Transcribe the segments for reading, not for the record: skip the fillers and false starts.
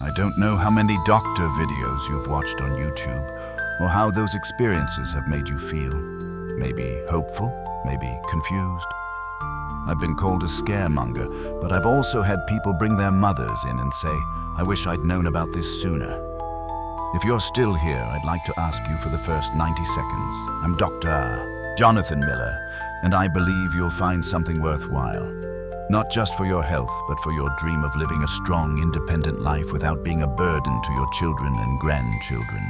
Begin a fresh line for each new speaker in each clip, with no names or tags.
I don't know how many doctor videos you've watched on YouTube, or how those experiences have made you feel. Maybe hopeful, maybe confused. I've been called a scaremonger, but I've also had people bring their mothers in and say, I wish I'd known about this sooner. If you're still here, I'd like to ask you for the first 90 seconds. I'm Dr. Johnathan Miller, and I believe you'll find something worthwhile. Not just for your health, but for your dream of living a strong, independent life without being a burden to your children and grandchildren.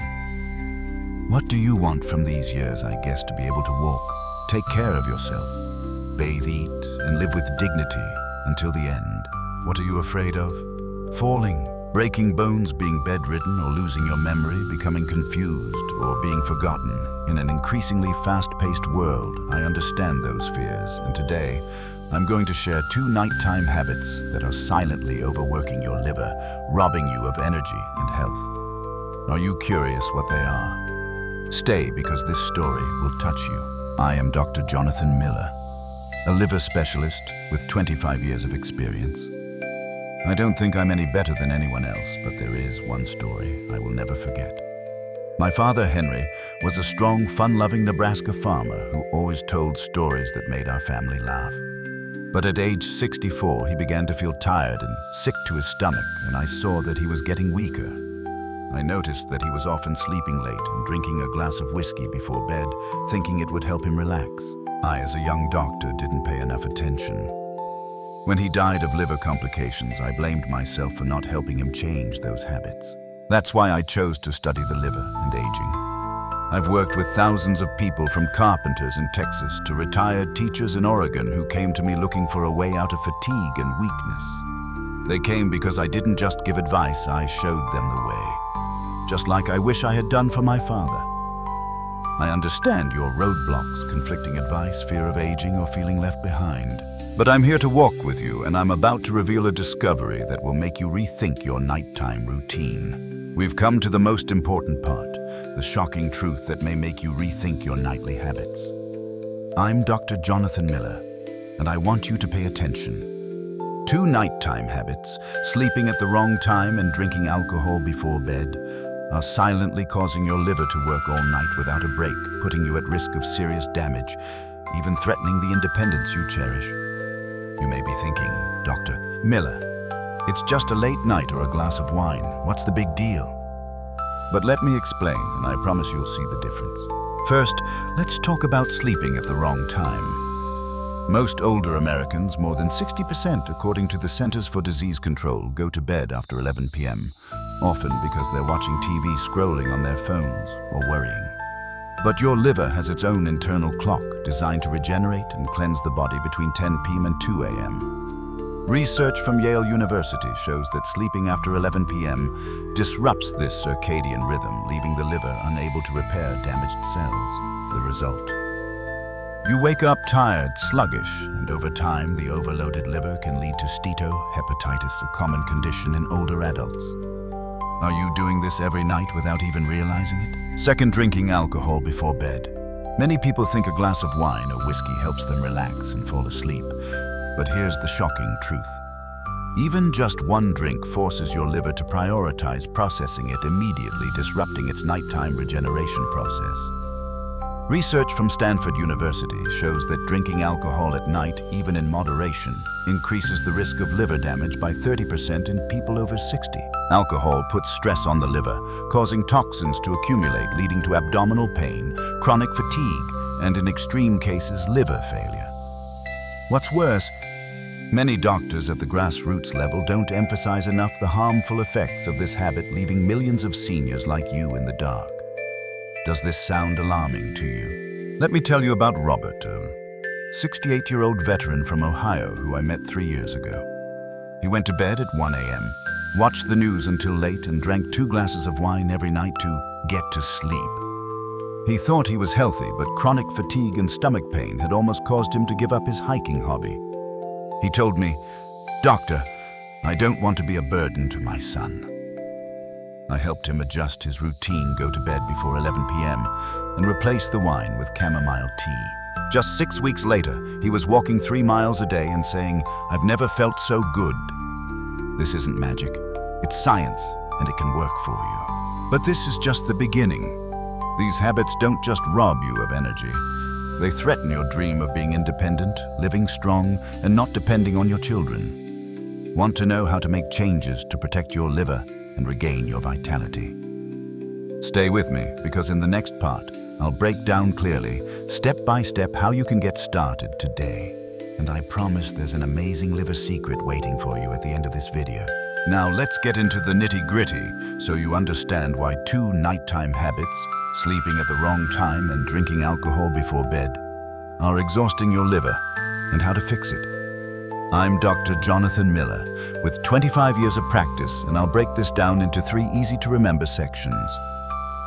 What do you want from these years, I guess, to be able to walk, take care of yourself, bathe, eat, and live with dignity until the end? What are you afraid of? Falling, breaking bones, being bedridden, or losing your memory, becoming confused, or being forgotten. In an increasingly fast-paced world, I understand those fears, and today, I'm going to share 2 nighttime habits that are silently overworking your liver, robbing you of energy and health. Are you curious what they are? Stay, because this story will touch you. I am Dr. Johnathan Miller, a liver specialist with 25 years of experience. I don't think I'm any better than anyone else, but there is one story I will never forget. My father, Henry, was a strong, fun-loving Nebraska farmer who always told stories that made our family laugh. But at age 64, he began to feel tired and sick to his stomach, and I saw that he was getting weaker. I noticed that he was often sleeping late and drinking a glass of whiskey before bed, thinking it would help him relax. I, as a young doctor, didn't pay enough attention. When he died of liver complications, I blamed myself for not helping him change those habits. That's why I chose to study the liver and aging. I've worked with thousands of people, from carpenters in Texas to retired teachers in Oregon, who came to me looking for a way out of fatigue and weakness. They came because I didn't just give advice, I showed them the way. Just like I wish I had done for my father. I understand your roadblocks, conflicting advice, fear of aging, or feeling left behind. But I'm here to walk with you, and I'm about to reveal a discovery that will make you rethink your nighttime routine. We've come to the most important part, the shocking truth that may make you rethink your nightly habits. I'm Dr. Johnathan Miller, and I want you to pay attention. 2 nighttime habits, sleeping at the wrong time and drinking alcohol before bed, are silently causing your liver to work all night without a break, putting you at risk of serious damage, even threatening the independence you cherish. You may be thinking, Dr. Miller, it's just a late night or a glass of wine. What's the big deal? But let me explain, and I promise you'll see the difference. First, let's talk about sleeping at the wrong time. Most older Americans, more than 60%, according to the Centers for Disease Control, go to bed after 11 p.m., often because they're watching TV, scrolling on their phones, or worrying. But your liver has its own internal clock designed to regenerate and cleanse the body between 10 p.m. and 2 a.m. Research from Yale University shows that sleeping after 11 p.m. disrupts this circadian rhythm, leaving the liver unable to repair damaged cells. The result: you wake up tired, sluggish, and over time, the overloaded liver can lead to steatohepatitis, a common condition in older adults. Are you doing this every night without even realizing it? Second, drinking alcohol before bed. Many people think a glass of wine or whiskey helps them relax and fall asleep. But here's the shocking truth. Even just one drink forces your liver to prioritize processing it, immediately disrupting its nighttime regeneration process. Research from Stanford University shows that drinking alcohol at night, even in moderation, increases the risk of liver damage by 30% in people over 60. Alcohol puts stress on the liver, causing toxins to accumulate, leading to abdominal pain, chronic fatigue, and in extreme cases, liver failure. What's worse, many doctors at the grassroots level don't emphasize enough the harmful effects of this habit, leaving millions of seniors like you in the dark. Does this sound alarming to you? Let me tell you about Robert, a 68-year-old veteran from Ohio who I met 3 years ago. He went to bed at 1 a.m., watched the news until late, and drank 2 glasses of wine every night to get to sleep. He thought he was healthy, but chronic fatigue and stomach pain had almost caused him to give up his hiking hobby. He told me, "Doctor, I don't want to be a burden to my son." I helped him adjust his routine, go to bed before 11 p.m., and replace the wine with chamomile tea. Just 6 weeks later, he was walking 3 miles a day and saying, "I've never felt so good." This isn't magic. It's science, and it can work for you. But this is just the beginning. These habits don't just rob you of energy. They threaten your dream of being independent, living strong, and not depending on your children. Want to know how to make changes to protect your liver and regain your vitality? Stay with me, because in the next part, I'll break down clearly, step by step, how you can get started today. And I promise there's an amazing liver secret waiting for you at the end of this video. Now let's get into the nitty-gritty so you understand why 2 nighttime habits, sleeping at the wrong time and drinking alcohol before bed, are exhausting your liver and how to fix it. I'm Dr. Johnathan Miller with 25 years of practice, and I'll break this down into 3 easy-to-remember sections.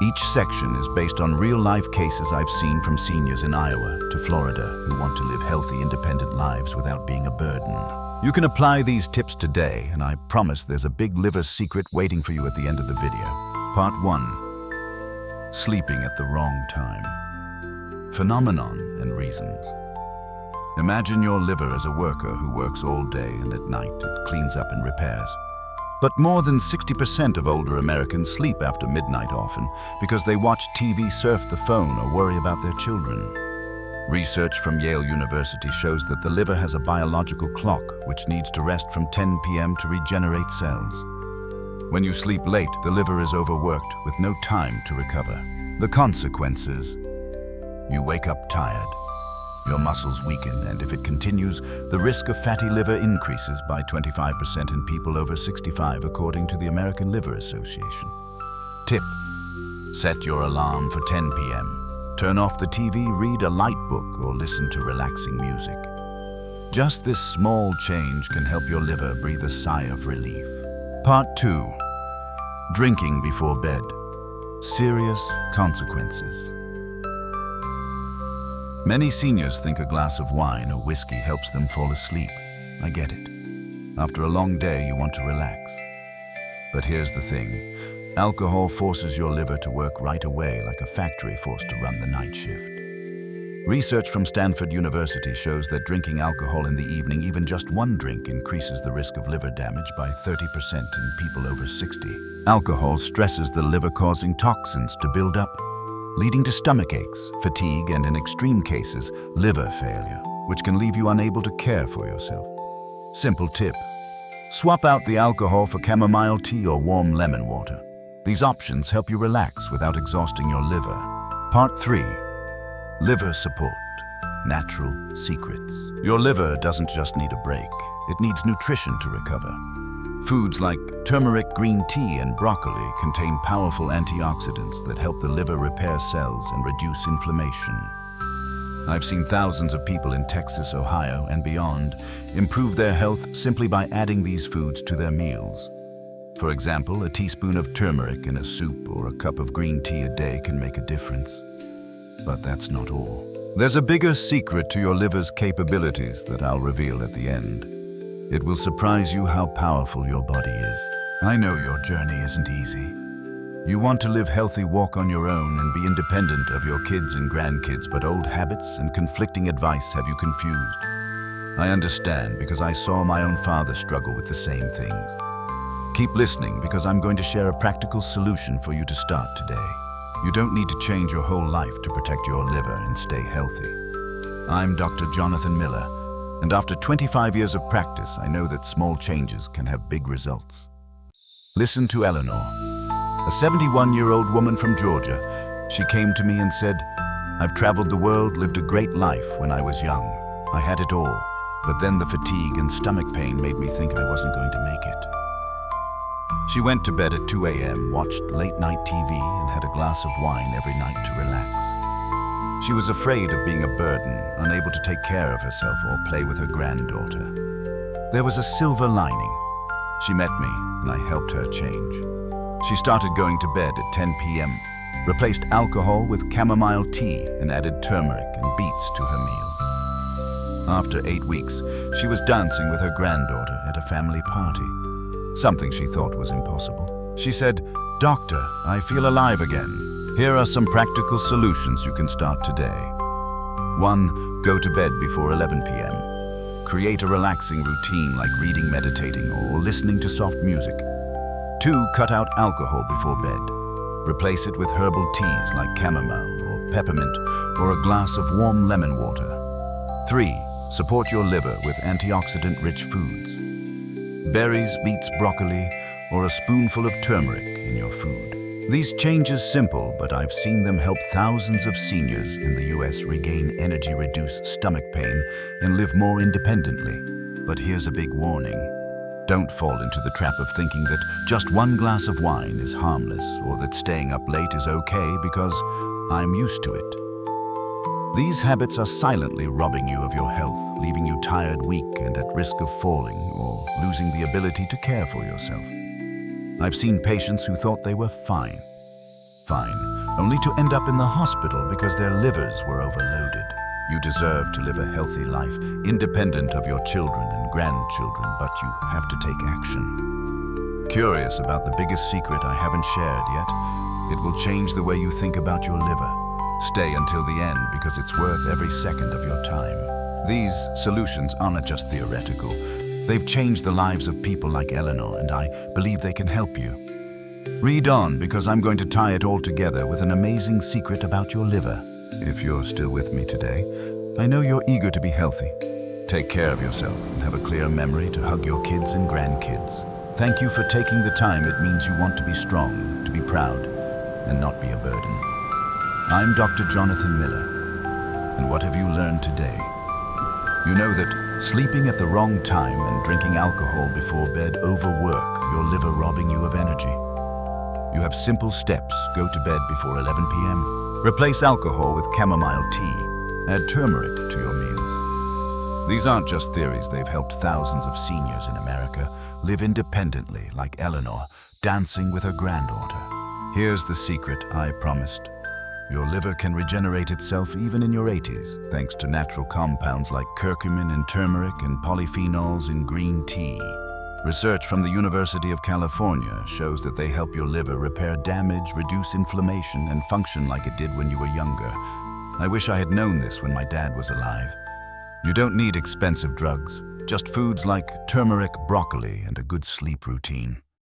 Each section is based on real-life cases I've seen from seniors in Iowa to Florida who want to live healthy, independent lives without being a burden. You can apply these tips today, and I promise there's a big liver secret waiting for you at the end of the video. Part 1. Sleeping at the wrong time. Phenomenon and reasons. Imagine your liver as a worker who works all day, and at night it cleans up and repairs. But more than 60% of older Americans sleep after midnight often because they watch TV, surf the phone, or worry about their children. Research from Yale University shows that the liver has a biological clock which needs to rest from 10 p.m. to regenerate cells. When you sleep late, the liver is overworked with no time to recover. The consequences: you wake up tired, your muscles weaken, and if it continues, the risk of fatty liver increases by 25% in people over 65, according to the American Liver Association. Tip: set your alarm for 10 p.m. Turn off the TV, read a light book, or listen to relaxing music. Just this small change can help your liver breathe a sigh of relief. Part 2. Drinking before bed. Serious consequences. Many seniors think a glass of wine or whiskey helps them fall asleep. I get it. After a long day, you want to relax. But here's the thing. Alcohol forces your liver to work right away, like a factory forced to run the night shift. Research from Stanford University shows that drinking alcohol in the evening, even just 1 drink, increases the risk of liver damage by 30% in people over 60. Alcohol stresses the liver, causing toxins to build up, leading to stomach aches, fatigue, and in extreme cases, liver failure, which can leave you unable to care for yourself. Simple tip: swap out the alcohol for chamomile tea or warm lemon water. These options help you relax without exhausting your liver. Part 3. Liver support. Natural secrets. Your liver doesn't just need a break, it needs nutrition to recover. Foods like turmeric, green tea, and broccoli contain powerful antioxidants that help the liver repair cells and reduce inflammation. I've seen thousands of people in Texas, Ohio, and beyond improve their health simply by adding these foods to their meals. For example, a teaspoon of turmeric in a soup or a cup of green tea a day can make a difference. But that's not all. There's a bigger secret to your liver's capabilities that I'll reveal at the end. It will surprise you how powerful your body is. I know your journey isn't easy. You want to live healthy, walk on your own, and be independent of your kids and grandkids, but old habits and conflicting advice have you confused. I understand, because I saw my own father struggle with the same things. Keep listening, because I'm going to share a practical solution for you to start today. You don't need to change your whole life to protect your liver and stay healthy. I'm Dr. Johnathan Miller, and after 25 years of practice, I know that small changes can have big results. Listen to Eleanor, a 71-year-old woman from Georgia. She came to me and said, "I've traveled the world, lived a great life when I was young. I had it all, but then the fatigue and stomach pain made me think I wasn't going to make it." She went to bed at 2 a.m., watched late-night TV, and had a glass of wine every night to relax. She was afraid of being a burden, unable to take care of herself or play with her granddaughter. There was a silver lining. She met me, and I helped her change. She started going to bed at 10 p.m., replaced alcohol with chamomile tea, and added turmeric and beets to her meals. After 8 weeks, she was dancing with her granddaughter at a family party, something she thought was impossible. She said, "Doctor, I feel alive again. Here are some practical solutions you can start today." 1. Go to bed before 11 p.m. Create a relaxing routine like reading, meditating, or listening to soft music. 2. Cut out alcohol before bed. Replace it with herbal teas like chamomile or peppermint or a glass of warm lemon water. 3. Support your liver with antioxidant-rich foods. Berries, beets, broccoli, or a spoonful of turmeric in your food. These changes simple, but I've seen them help thousands of seniors in the US regain energy, reduce stomach pain, and live more independently. But here's a big warning. Don't fall into the trap of thinking that just one glass of wine is harmless or that staying up late is okay because I'm used to it. These habits are silently robbing you of your health, leaving you tired, weak, and at risk of falling or losing the ability to care for yourself. I've seen patients who thought they were fine, only to end up in the hospital because their livers were overloaded. You deserve to live a healthy life, independent of your children and grandchildren, but you have to take action. Curious about the biggest secret I haven't shared yet? It will change the way you think about your liver. Stay until the end because it's worth every second of your time. These solutions aren't just theoretical. They've changed the lives of people like Eleanor, and I believe they can help you. Read on because I'm going to tie it all together with an amazing secret about your liver. If you're still with me today, I know you're eager to be healthy. Take care of yourself and have a clear memory to hug your kids and grandkids. Thank you for taking the time. It means you want to be strong, to be proud, and not be a burden. I'm Dr. Johnathan Miller, and what have you learned today? You know that sleeping at the wrong time and drinking alcohol before bed overwork your liver, robbing you of energy. You have simple steps. Go to bed before 11 p.m. Replace alcohol with chamomile tea. Add turmeric to your meals. These aren't just theories. They've helped thousands of seniors in America live independently, like Eleanor, dancing with her granddaughter. Here's the secret I promised. Your liver can regenerate itself even in your 80s, thanks to natural compounds like curcumin in turmeric and polyphenols in green tea. Research from the University of California shows that they help your liver repair damage, reduce inflammation, and function like it did when you were younger. I wish I had known this when my dad was alive. You don't need expensive drugs, just foods like turmeric, broccoli, and a good sleep routine.